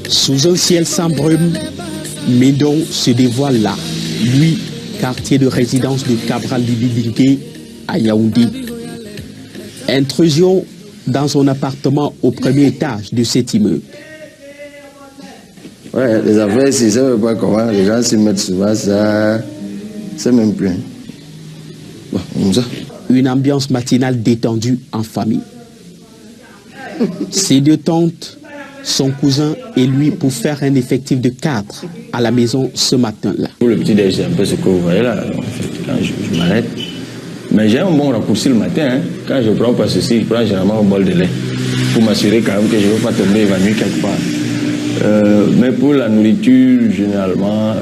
Sous un ciel sans brume, Médon se dévoile là, lui, quartier de résidence de Cabral Libidingue à Yaoundé. Intrusion dans son appartement au premier étage de cet immeuble. Ouais, les affaires, si ça ne veut pas comment, les gens s'y mettent souvent, ça, c'est même plus. Bon, comme ça. Une ambiance matinale détendue en famille. Ses deux tantes, son cousin et lui pour faire un effectif de 4 à la maison ce matin-là. Pour le petit déj, c'est un peu ce que vous voyez là, quand je m'arrête. Mais j'ai un bon raccourci le matin, hein. Quand je ne prends pas ceci, je prends généralement un bol de lait pour m'assurer quand même que je ne veux pas tomber évanoui quelque part. Mais pour la nourriture, généralement,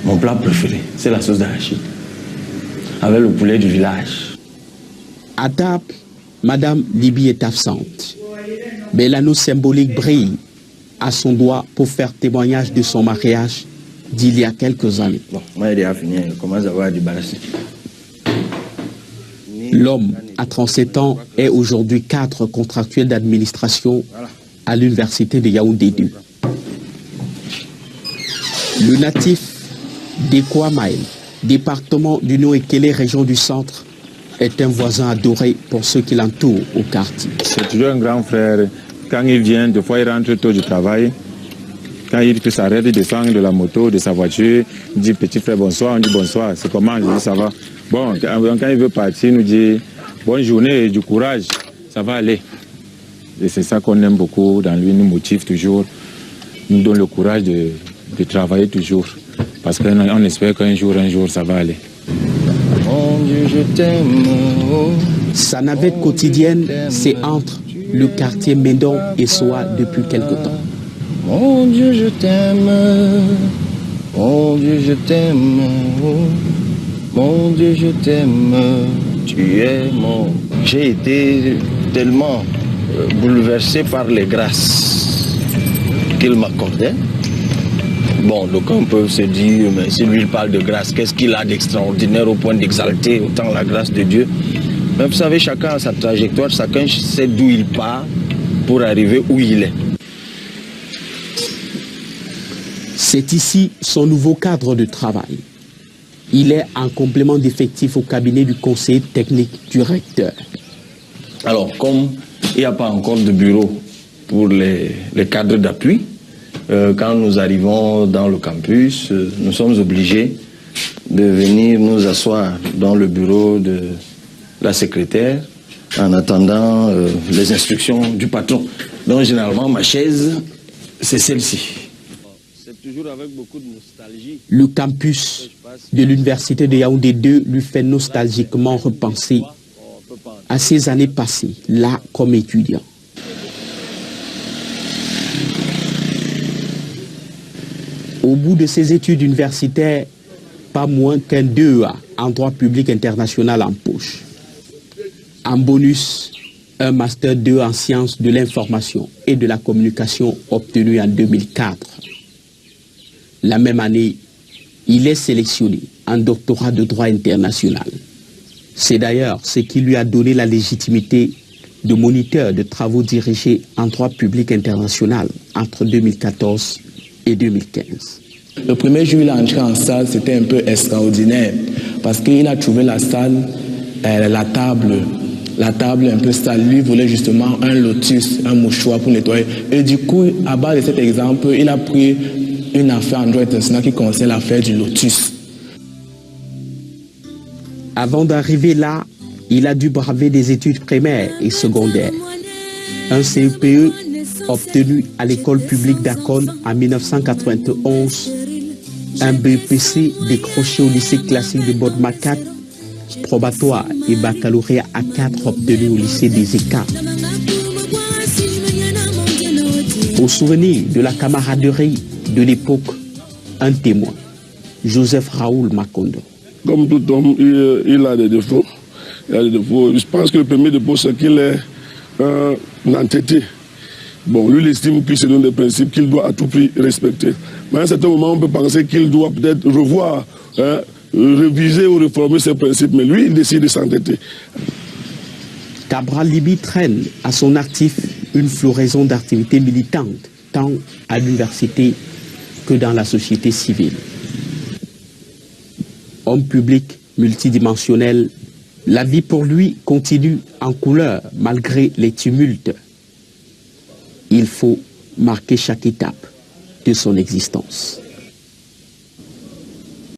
mon plat préféré, c'est la sauce d'arachide, avec le poulet du village. À table, Madame Libye est absente. Mais l'anneau symbolique brille à son doigt pour faire témoignage de son mariage d'il y a quelques années. Bon, moi, il est fini, il commence à avoir du barrassi. L'homme, à 37 ans, est aujourd'hui cadre contractuel d'administration à l'université de Yaoundé 2. Le natif d'Ekwamaël, département du Nord-Ekele, région du centre, est un voisin adoré pour ceux qui l'entourent au quartier. C'est toujours un grand frère. Quand il vient, des fois il rentre tôt du travail. Quand il s'arrête, il descend de la moto, de sa voiture, il dit petit frère bonsoir, on dit bonsoir, c'est comment, je dis ça va. Bon, quand il veut partir, il nous dit bonne journée et du courage, ça va aller. Et c'est ça qu'on aime beaucoup dans lui, nous motive toujours, nous donne le courage de travailler toujours. Parce qu'on espère qu'un jour, ça va aller. Mon Dieu, je t'aime. Sa navette quotidienne, c'est entre le quartier Médon et Soa depuis quelque temps. Mon Dieu, je t'aime. Mon Dieu, je t'aime. Mon Dieu, je t'aime. Tu es mon... J'ai été tellement bouleversé par les grâces qu'il m'accordait. Bon, donc on peut se dire, mais si lui il parle de grâce, qu'est-ce qu'il a d'extraordinaire au point d'exalter autant la grâce de Dieu? Mais vous savez, chacun a sa trajectoire, chacun sait d'où il part pour arriver où il est. C'est ici son nouveau cadre de travail. Il est en complément d'effectif au cabinet du conseiller technique du recteur. Alors, comme il n'y a pas encore de bureau pour les cadres d'appui, quand nous arrivons dans le campus, nous sommes obligés de venir nous asseoir dans le bureau de la secrétaire en attendant les instructions du patron. Donc généralement, ma chaise, c'est celle-ci. C'est toujours avec beaucoup de nostalgie. Le campus de l'université de Yaoundé 2 lui fait nostalgiquement repenser à ses années passées, là comme étudiant. Au bout de ses études universitaires, pas moins qu'un 2A en droit public international en poche. En bonus, un master 2 en sciences de l'information et de la communication obtenu en 2004. La même année, il est sélectionné en doctorat de droit international. C'est d'ailleurs ce qui lui a donné la légitimité de moniteur de travaux dirigés en droit public international entre 2014 et 2015. Le premier jour, il est entré en salle, c'était un peu extraordinaire parce qu'il a trouvé la salle, la table un peu sale. Lui voulait justement un lotus, un mouchoir pour nettoyer. Et du coup, à base de cet exemple, il a pris une affaire en droit international qui concerne l'affaire du lotus. Avant d'arriver là, il a dû braver des études primaires et secondaires. Un CEPE obtenu à l'école publique d'Akon en 1991, un BEPC décroché au lycée classique de Bodmakat, probatoire et baccalauréat à 4 obtenu au lycée des ECA. Au souvenir de la camaraderie de l'époque, un témoin, Joseph Raoul Makondo. Comme tout homme, il a des défauts. Je pense que le premier défaut, c'est qu'il est un entêté. Bon, lui, il estime qu'il se donne des principes qu'il doit à tout prix respecter. Mais à un certain moment, on peut penser qu'il doit peut-être revoir, réviser ou réformer ses principes. Mais lui, il décide de s'entêter. Cabral Libby traîne à son actif une floraison d'activités militantes, tant à l'université que dans la société civile. Homme public multidimensionnel, la vie pour lui continue en couleur malgré les tumultes. Il faut marquer chaque étape de son existence.